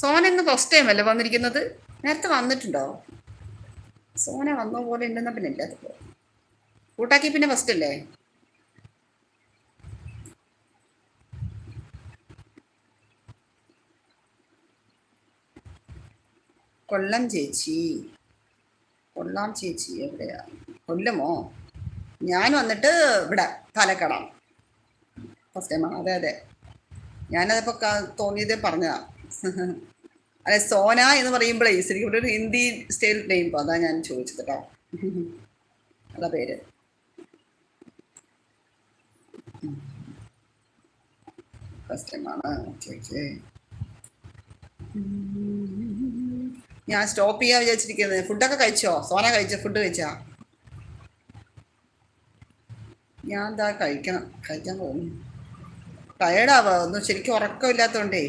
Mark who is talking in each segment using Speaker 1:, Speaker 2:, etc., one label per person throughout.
Speaker 1: സോന ഇന്ന് first time അല്ലേ വന്നിരിക്കുന്നത്? നേരത്തെ വന്നിട്ടുണ്ടോ? സോന വന്ന പോലെ ഉണ്ടെന്ന പിന്നെ ഇല്ല. കൂട്ടാക്കി പിന്നെ ഫസ്റ്റ് അല്ലേ? കൊല്ലം ചേച്ചി, കൊള്ളാം ചേച്ചി എവിടെയാ? കൊല്ലമോ? ഞാൻ വന്നിട്ട് ഇവിടെ പാലക്കാടാണ് ഫസ്റ്റ് ടൈമാണ്. അതെ അതെ, ഞാനതിപ്പോൾ തോന്നിയതേ പറഞ്ഞതാ. അല്ലെ, സോന എന്ന് പറയുമ്പോഴേ ശരിക്കും ഇവിടെ ഒരു ഹിന്ദി സ്റ്റൈൽ നെയിം, അതാ ഞാൻ ചോദിച്ചത് കേട്ടോ. അതാ പേര്. ഫസ്റ്റ് ടൈമാണ്. Okay okay. ഞാൻ സ്റ്റോപ്പ് ചെയ്യാൻ വിചാരിച്ചിരിക്കുന്നത്. ഫുഡൊക്കെ കഴിച്ചോ? സോന കഴിച്ചോ? ഫുഡ് കഴിച്ചാ? ഞാൻ എന്താ കഴിക്കാൻ പോകുന്നു. ടയേർഡാവാ, ഒന്നും ശരിക്കും ഉറക്കമില്ലാത്തതുകൊണ്ടേ.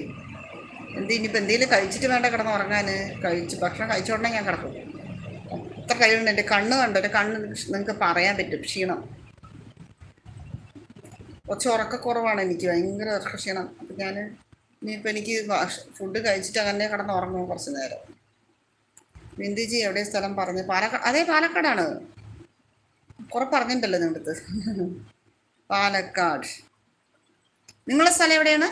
Speaker 1: ഇനിയിപ്പോൾ എന്തെങ്കിലും കഴിച്ചിട്ട് വേണ്ട കിടന്ന് ഉറങ്ങാൻ. ഭക്ഷണം കഴിച്ചോണ്ടേ ഞാൻ കിടക്കും. അത്ര കഴിവുണ്ട്. എൻ്റെ കണ്ണ് കണ്ടോ? എൻ്റെ കണ്ണ് നിങ്ങൾക്ക് പറയാൻ പറ്റും. ക്ഷീണം, കുറച്ച് ഉറക്കക്കുറവാണ് എനിക്ക്, ഭയങ്കര ക്ഷീണം. അപ്പം ഞാൻ ഇനിയിപ്പോൾ എനിക്ക് ഫുഡ് കഴിച്ചിട്ട് അങ്ങനെ കിടന്ന് ഉറങ്ങും കുറച്ച് നേരം. ബിന്ദുജി എവിടെ സ്ഥലം പറഞ്ഞു? പാലക്കാട്. അതേ, പാലക്കാടാണ്. കുറെ പറഞ്ഞിട്ടുണ്ടല്ലോ നിങ്ങളുടെ അടുത്ത്. പാലക്കാട്. നിങ്ങളെ സ്ഥലം എവിടെയാണ്?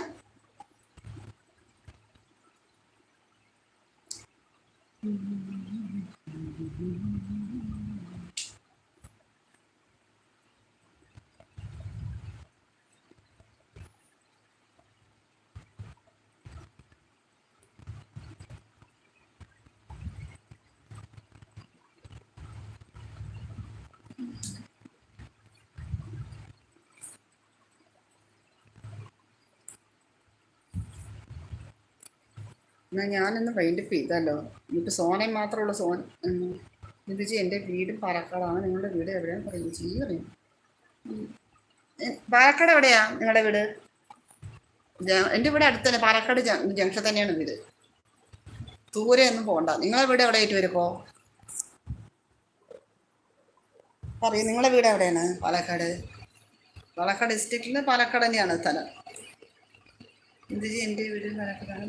Speaker 1: എന്നാൽ ഞാനൊന്ന് വൈൻഡപ്പ് ചെയ്തല്ലോ. ഇനിയിപ്പോൾ സോനയും മാത്രമേ ഉള്ളൂ. ബിന്ദുജി എൻ്റെ വീടും പാലക്കാടാണ്. നിങ്ങളുടെ വീട് എവിടെയാണെന്ന് പറയും. ചെയ്യും പറയും. പാലക്കാട് എവിടെയാ നിങ്ങളുടെ വീട്? എൻ്റെ വീട് അടുത്ത് തന്നെ, പാലക്കാട് ജംഗ്ഷൻ തന്നെയാണ് വീട്. ദൂരെ ഒന്നും പോകണ്ട. നിങ്ങളെ വീട് എവിടെ ആയിട്ട് വരുമോ? പറയും, നിങ്ങളെ വീട് എവിടെയാണ്? പാലക്കാട്. പാലക്കാട് ഡിസ്ട്രിക്റ്റിൽ പാലക്കാട് തന്നെയാണ് സ്ഥലം. ബിന്ദുജി എൻ്റെ വീട് പാലക്കാടാണ്.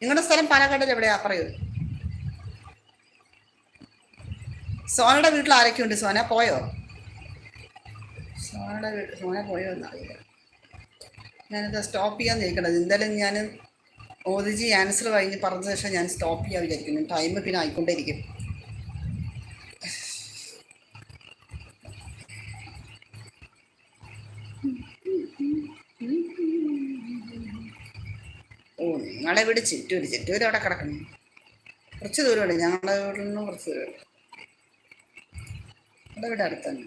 Speaker 1: നിങ്ങളുടെ സ്ഥലം പാലക്കാടിൽ എവിടെയാ? പറയൂ. സോനയുടെ വീട്ടിൽ ആരൊക്കെയുണ്ട്? സോന പോയോ? സോന പോയോ എന്നറിയില്ല. ഞാനിത് സ്റ്റോപ്പ് ചെയ്യാൻ നിൽക്കണത്. എന്തായാലും ഞാൻ മോദിജി ആൻസർ കഴിഞ്ഞ് പറഞ്ഞ ശേഷം ഞാൻ സ്റ്റോപ്പ് ചെയ്യാൻ വിചാരിക്കുന്നു. ടൈം പിന്നെ ആയിക്കൊണ്ടേയിരിക്കും. ഓ, നിങ്ങളെ വീട് ചിറ്റൂര് അവിടെ കിടക്കണം. കുറച്ച് ദൂരമുണ്ട് ഞങ്ങളുടെ വീട്ടിൽ നിന്ന്, കുറച്ച് ദൂരം. നമ്മുടെ വീട് അടുത്തന്നെ.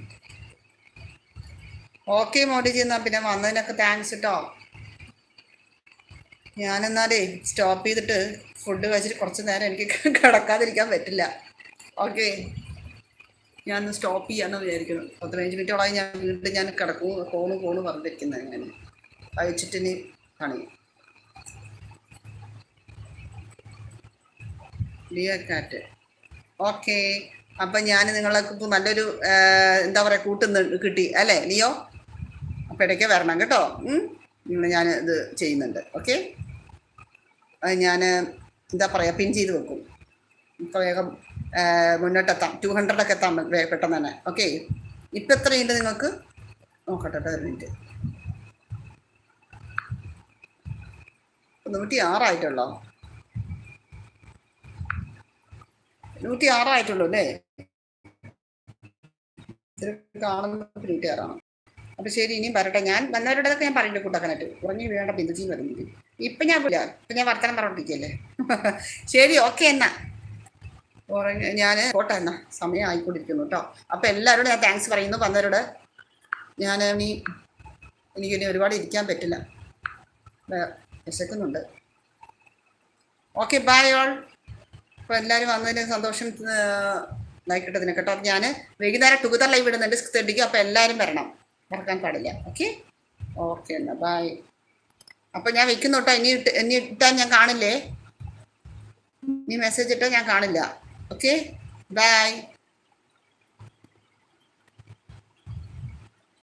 Speaker 1: ഓക്കെ മോഡിജി, എന്നാൽ പിന്നെ വന്നതിനൊക്കെ താങ്ക്സ് കേട്ടോ. ഞാനെന്നാലേ സ്റ്റോപ്പ് ചെയ്തിട്ട് ഫുഡ് കഴിച്ചിട്ട് കുറച്ച് നേരം എനിക്ക് കിടക്കാതിരിക്കാൻ പറ്റില്ല. ഓക്കെ, ഞാനൊന്ന് സ്റ്റോപ്പ് ചെയ്യാമെന്ന് വിചാരിക്കുന്നു. 15 മിനിറ്റോളായി ഞാൻ വീണ്ടും ഞാൻ കിടക്കും. ഫോണ് പറഞ്ഞിരിക്കുന്നത്. അങ്ങനെ കഴിച്ചിട്ടിനി പണി. ലിയോ കാറ്റ്. ഓക്കെ, അപ്പം ഞാൻ നിങ്ങൾക്ക് ഇപ്പോൾ നല്ലൊരു എന്താ പറയുക കൂട്ടുന്ന കിട്ടി അല്ലേ ലിയോ? അപ്പം ഇടയ്ക്ക് വരണം കേട്ടോ. ഞാൻ ഇത് ചെയ്യുന്നുണ്ട്. ഓക്കെ, അത് ഞാൻ എന്താ പറയുക പിൻ ചെയ്ത് വെക്കും. ഇപ്പോൾ വേഗം മുന്നോട്ടെത്താം. 200 ഒക്കെ എത്താം പെട്ടെന്ന് തന്നെ. ഓക്കെ, ഇപ്പം എത്രയുണ്ട് നിങ്ങൾക്ക്? നോക്കട്ടെ, 1 മിനിറ്റ്. 106 ആയിട്ടുള്ളോ? 106 ആയിട്ടുള്ളൂ അല്ലേ? കാണുന്ന 106 അപ്പം ശരി, ഇനിയും വരട്ടെ. ഞാൻ വന്നവരുടെതൊക്കെ ഞാൻ പറയുന്നുണ്ട് കൂട്ടാക്കാനായിട്ട്. ഉറങ്ങി വേണ്ട ബിന്ദുജിയും വരുന്നത്. ഇപ്പം ഞാൻ പോല, ഇപ്പം ഞാൻ വർത്തമാനം പറഞ്ഞോണ്ടിരിക്കുകയല്ലേ. ശരി, ഓക്കെ എന്നാ ഞാൻ പോട്ടെ എന്നാ, സമയം ആയിക്കൊണ്ടിരിക്കുന്നു കേട്ടോ. അപ്പം എല്ലാവരോടും ഞാൻ താങ്ക്സ് പറയുന്നു. വന്നവരോട് ഞാൻ എനിക്കിനി ഒരുപാട് ഇരിക്കാൻ പറ്റില്ല, വിശക്കുന്നുണ്ട്. Okay, by all. അപ്പോൾ എല്ലാവരും വന്നതിന് സന്തോഷം. ലൈക്കിട്ടതിന് കേട്ടോ. ഞാൻ വൈകുന്നേരം ടുഗദർ ലൈവ് ഇടുന്നുണ്ട് 6:30. അപ്പോൾ എല്ലാവരും വരണം, മറക്കാൻ പാടില്ല. ഓക്കെ ഓക്കെ എന്നാൽ ബൈ. അപ്പം ഞാൻ വെക്കുന്നു കേട്ടോ. ഇനി ഇട്ടാൽ ഞാൻ കാണില്ലേ? നീ മെസ്സേജ് ഇട്ടാൽ ഞാൻ കാണില്ല. Okay, by.